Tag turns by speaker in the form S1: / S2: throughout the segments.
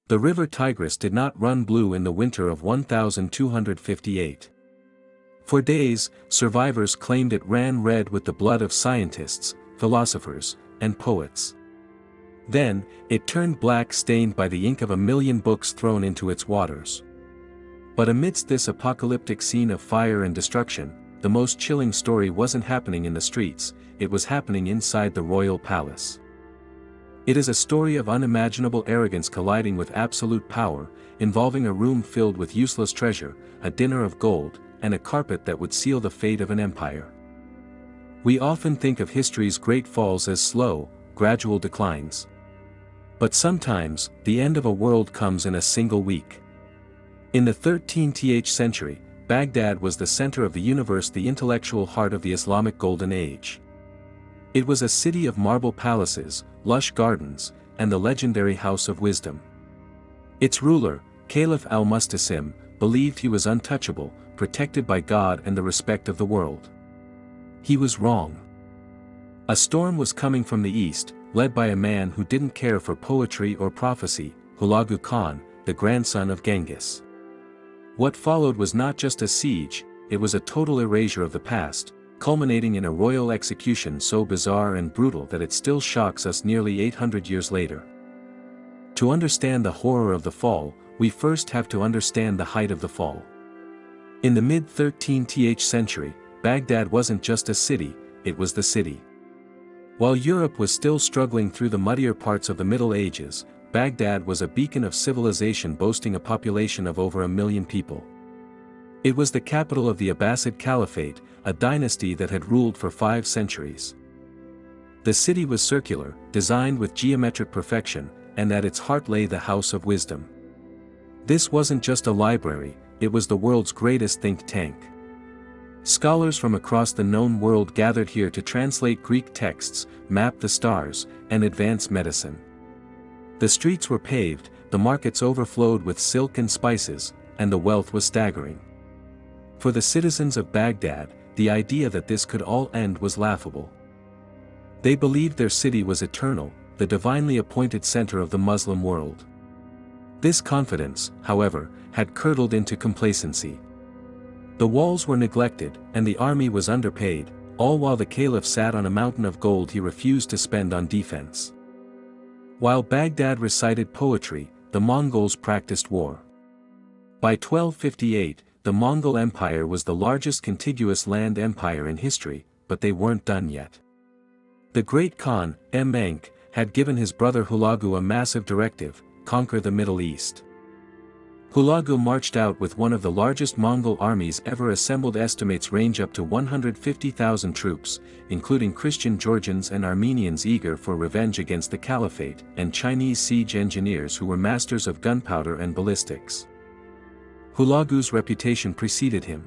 S1: The river Tigris did not run blue in the winter of 1258. For days, survivors claimed it ran red with the blood of scientists, philosophers, and poets. Then, it turned black stained by the ink of 1,000,000 books thrown into its waters. But amidst this apocalyptic scene of fire and destruction, the most chilling story wasn't happening in the streets, it was happening inside the royal palace. It is a story of unimaginable arrogance colliding with absolute power, involving a room filled with useless treasure, a dinner of gold, and a carpet that would seal the fate of an empire. We often think of history's great falls as slow, gradual declines. But sometimes, the end of a world comes in a single week. In the 13th century, Baghdad was the center of the universe, the intellectual heart of the Islamic Golden Age. It was a city of marble palaces, lush gardens, and the legendary House of Wisdom. Its ruler, Caliph al-Mustasim, believed he was untouchable, protected by God and the respect of the world. He was wrong. A storm was coming from the east, led by a man who didn't care for poetry or prophecy, Hulagu Khan, the grandson of Genghis. What followed was not just a siege, it was a total erasure of the past, culminating in a royal execution so bizarre and brutal that it still shocks us nearly 800 years later. To understand the horror of the fall, we first have to understand the height of the fall. In the mid-13th century, Baghdad wasn't just a city, it was the city. While Europe was still struggling through the muddier parts of the Middle Ages, Baghdad was a beacon of civilization boasting a population of over 1,000,000 people. It was the capital of the Abbasid Caliphate, a dynasty that had ruled for 5 centuries. The city was circular, designed with geometric perfection, and at its heart lay the House of Wisdom. This wasn't just a library, it was the world's greatest think tank. Scholars from across the known world gathered here to translate Greek texts, map the stars, and advance medicine. The streets were paved, the markets overflowed with silk and spices, and the wealth was staggering. For the citizens of Baghdad, the idea that this could all end was laughable. They believed their city was eternal, the divinely appointed center of the Muslim world. This confidence, however, had curdled into complacency. The walls were neglected, and the army was underpaid, all while the caliph sat on a mountain of gold he refused to spend on defense. While Baghdad recited poetry, the Mongols practiced war. By 1258, the Mongol Empire was the largest contiguous land empire in history, but they weren't done yet. The great Khan, Menk, had given his brother Hulagu a massive directive: conquer the Middle East. Hulagu marched out with one of the largest Mongol armies ever assembled. Estimates range up to 150,000 troops, including Christian Georgians and Armenians eager for revenge against the Caliphate, and Chinese siege engineers who were masters of gunpowder and ballistics. Hulagu's reputation preceded him.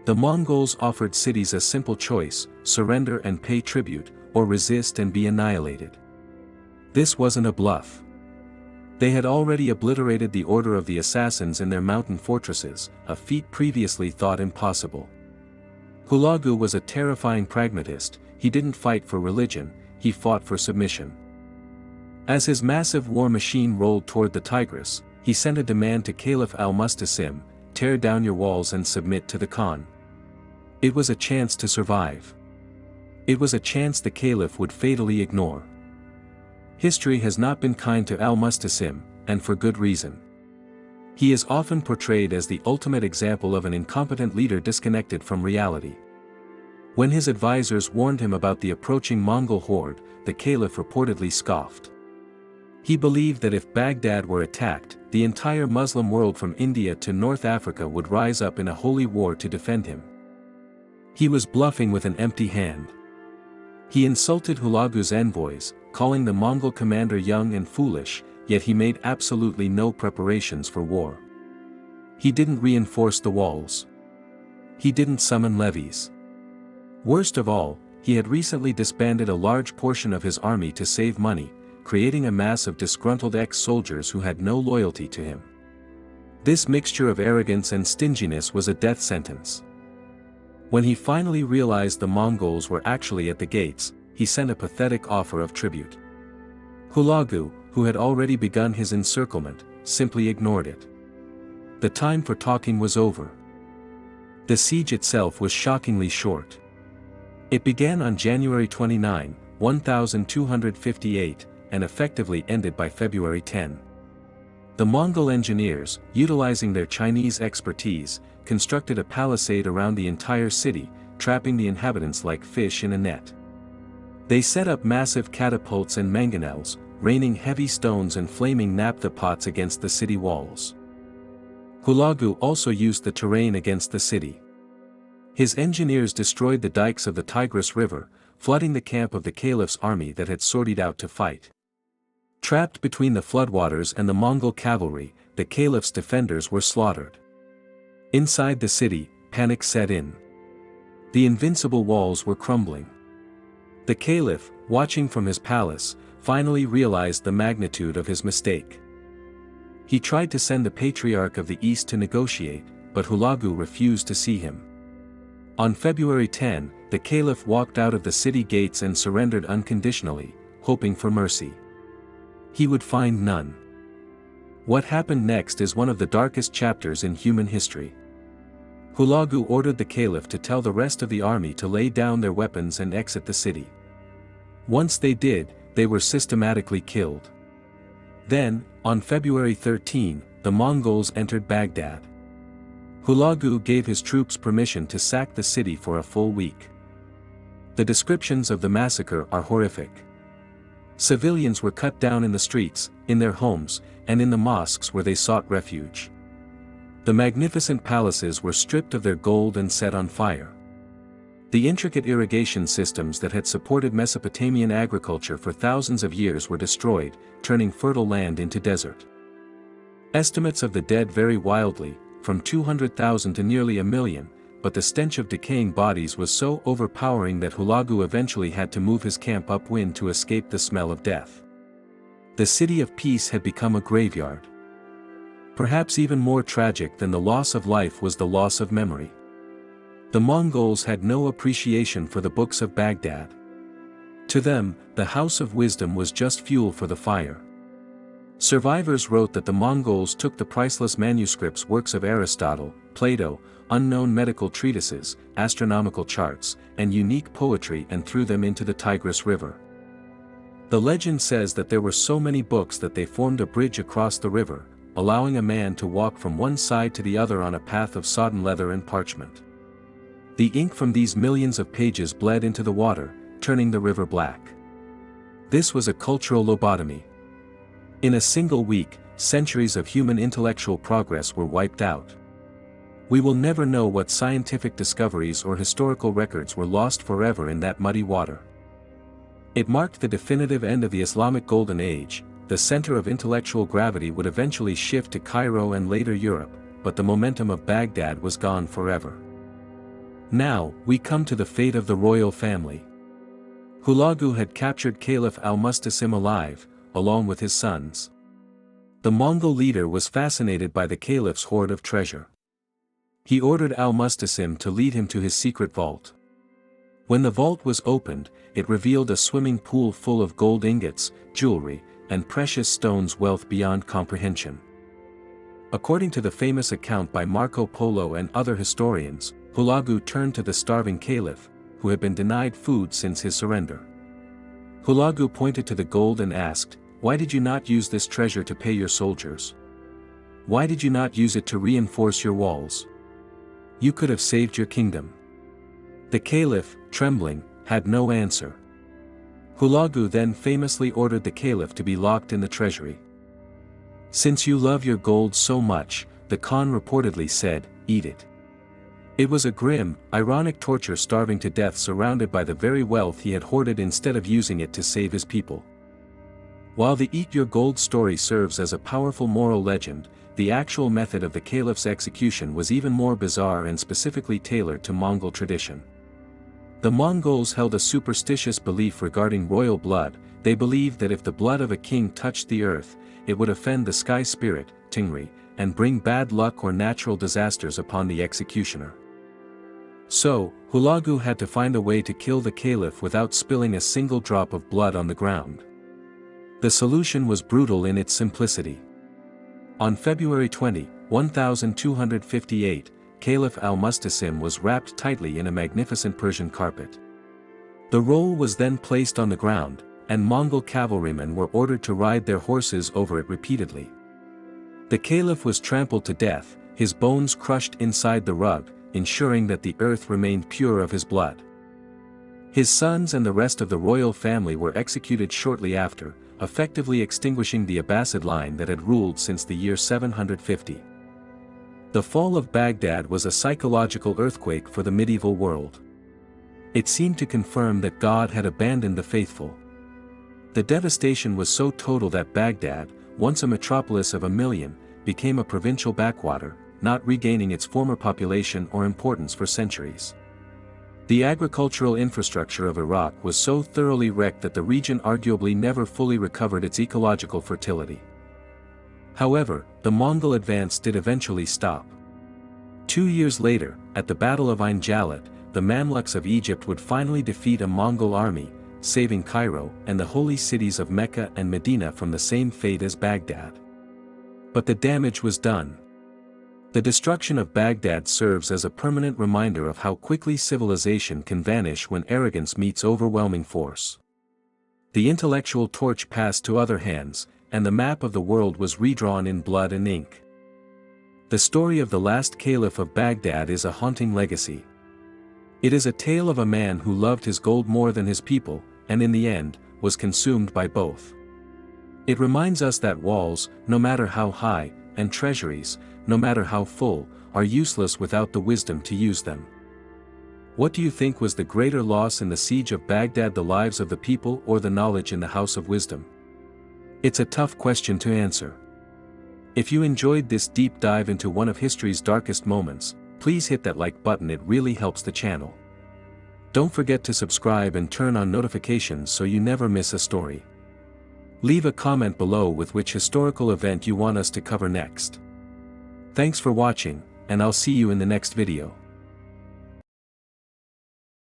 S1: The Mongols offered cities a simple choice: surrender and pay tribute, or resist and be annihilated. This wasn't a bluff. They had already obliterated the Order of the Assassins in their mountain fortresses, a feat previously thought impossible. Hulagu was a terrifying pragmatist. He didn't fight for religion, he fought for submission. As his massive war machine rolled toward the Tigris, he sent a demand to Caliph al-Mustasim: tear down your walls and submit to the Khan. It was a chance to survive. It was a chance the Caliph would fatally ignore. History has not been kind to al-Mustasim, and for good reason. He is often portrayed as the ultimate example of an incompetent leader disconnected from reality. When his advisors warned him about the approaching Mongol horde, the Caliph reportedly scoffed. He believed that if Baghdad were attacked, the entire Muslim world from India to North Africa would rise up in a holy war to defend him. He was bluffing with an empty hand. He insulted Hulagu's envoys, calling the Mongol commander young and foolish, yet he made absolutely no preparations for war. He didn't reinforce the walls. He didn't summon levies. Worst of all, he had recently disbanded a large portion of his army to save money, creating a mass of disgruntled ex-soldiers who had no loyalty to him. This mixture of arrogance and stinginess was a death sentence. When he finally realized the Mongols were actually at the gates, he sent a pathetic offer of tribute. Hulagu, who had already begun his encirclement, simply ignored it. The time for talking was over. The siege itself was shockingly short. It began on January 29, 1258, and effectively ended by February 10. The Mongol engineers, utilizing their Chinese expertise, constructed a palisade around the entire city, trapping the inhabitants like fish in a net. They set up massive catapults and mangonels, raining heavy stones and flaming naphtha pots against the city walls. Hulagu also used the terrain against the city. His engineers destroyed the dikes of the Tigris River, flooding the camp of the caliph's army that had sortied out to fight. Trapped between the floodwaters and the Mongol cavalry, the caliph's defenders were slaughtered. Inside the city, panic set in. The invincible walls were crumbling. The caliph, watching from his palace, finally realized the magnitude of his mistake. He tried to send the Patriarch of the East to negotiate, but Hulagu refused to see him. On February 10, the caliph walked out of the city gates and surrendered unconditionally, hoping for mercy. He would find none. What happened next is one of the darkest chapters in human history. Hulagu ordered the caliph to tell the rest of the army to lay down their weapons and exit the city. Once they did, they were systematically killed. Then, on February 13, the Mongols entered Baghdad. Hulagu gave his troops permission to sack the city for a full week. The descriptions of the massacre are horrific. Civilians were cut down in the streets, in their homes, and in the mosques where they sought refuge. The magnificent palaces were stripped of their gold and set on fire. The intricate irrigation systems that had supported Mesopotamian agriculture for thousands of years were destroyed, turning fertile land into desert. Estimates of the dead vary wildly, from 200,000 to nearly 1 million, but the stench of decaying bodies was so overpowering that Hulagu eventually had to move his camp upwind to escape the smell of death. The city of peace had become a graveyard. Perhaps even more tragic than the loss of life was the loss of memory. The Mongols had no appreciation for the books of Baghdad. To them, the House of Wisdom was just fuel for the fire. Survivors wrote that the Mongols took the priceless manuscripts, works of Aristotle, Plato, unknown medical treatises, astronomical charts, and unique poetry and threw them into the Tigris River. The legend says that there were so many books that they formed a bridge across the river, allowing a man to walk from one side to the other on a path of sodden leather and parchment. The ink from these millions of pages bled into the water, turning the river black. This was a cultural lobotomy. In a single week, centuries of human intellectual progress were wiped out. We will never know what scientific discoveries or historical records were lost forever in that muddy water. It marked the definitive end of the Islamic Golden Age. The center of intellectual gravity would eventually shift to Cairo and later Europe, but the momentum of Baghdad was gone forever. Now, we come to the fate of the royal family. Hulagu had captured Caliph al-Mustasim alive, along with his sons. The Mongol leader was fascinated by the caliph's hoard of treasure. He ordered al-Mustasim to lead him to his secret vault. When the vault was opened, it revealed a swimming pool full of gold ingots, jewelry, and precious stones, wealth beyond comprehension. According to the famous account by Marco Polo and other historians, Hulagu turned to the starving caliph, who had been denied food since his surrender. Hulagu pointed to the gold and asked, "Why did you not use this treasure to pay your soldiers? Why did you not use it to reinforce your walls? You could have saved your kingdom." The caliph, trembling, had no answer. Hulagu then famously ordered the caliph to be locked in the treasury. "Since you love your gold so much," the Khan reportedly said, "eat it." It was a grim, ironic torture, starving to death surrounded by the very wealth he had hoarded instead of using it to save his people. While the "eat your gold" story serves as a powerful moral legend, the actual method of the caliph's execution was even more bizarre and specifically tailored to Mongol tradition. The Mongols held a superstitious belief regarding royal blood. They believed that if the blood of a king touched the earth, it would offend the sky spirit, Tingri, and bring bad luck or natural disasters upon the executioner. So, Hulagu had to find a way to kill the caliph without spilling a single drop of blood on the ground. The solution was brutal in its simplicity. On February 20, 1258, Caliph al-Mustasim was wrapped tightly in a magnificent Persian carpet. The roll was then placed on the ground, and Mongol cavalrymen were ordered to ride their horses over it repeatedly. The caliph was trampled to death, his bones crushed inside the rug, ensuring that the earth remained pure of his blood. His sons and the rest of the royal family were executed shortly after, effectively extinguishing the Abbasid line that had ruled since the year 750. The fall of Baghdad was a psychological earthquake for the medieval world. It seemed to confirm that God had abandoned the faithful. The devastation was so total that Baghdad, once a metropolis of 1 million, became a provincial backwater, not regaining its former population or importance for centuries. The agricultural infrastructure of Iraq was so thoroughly wrecked that the region arguably never fully recovered its ecological fertility. However, the Mongol advance did eventually stop. 2 years later, at the Battle of Ain Jalut, the Mamluks of Egypt would finally defeat a Mongol army, saving Cairo and the holy cities of Mecca and Medina from the same fate as Baghdad. But the damage was done. The destruction of Baghdad serves as a permanent reminder of how quickly civilization can vanish when arrogance meets overwhelming force. The intellectual torch passed to other hands, and the map of the world was redrawn in blood and ink. The story of the last caliph of Baghdad is a haunting legacy. It is a tale of a man who loved his gold more than his people, and in the end, was consumed by both. It reminds us that walls, no matter how high, and treasuries, no matter how full, are useless without the wisdom to use them. What do you think was the greater loss in the siege of Baghdad, the lives of the people or the knowledge in the house of wisdom? It's a tough question to answer. If you enjoyed this deep dive into one of history's darkest moments, please hit that like button, it really helps the channel. Don't forget to subscribe and turn on notifications so you never miss a story. Leave a comment below with which historical event you want us to cover next. Thanks for watching, and I'll see you in the next video.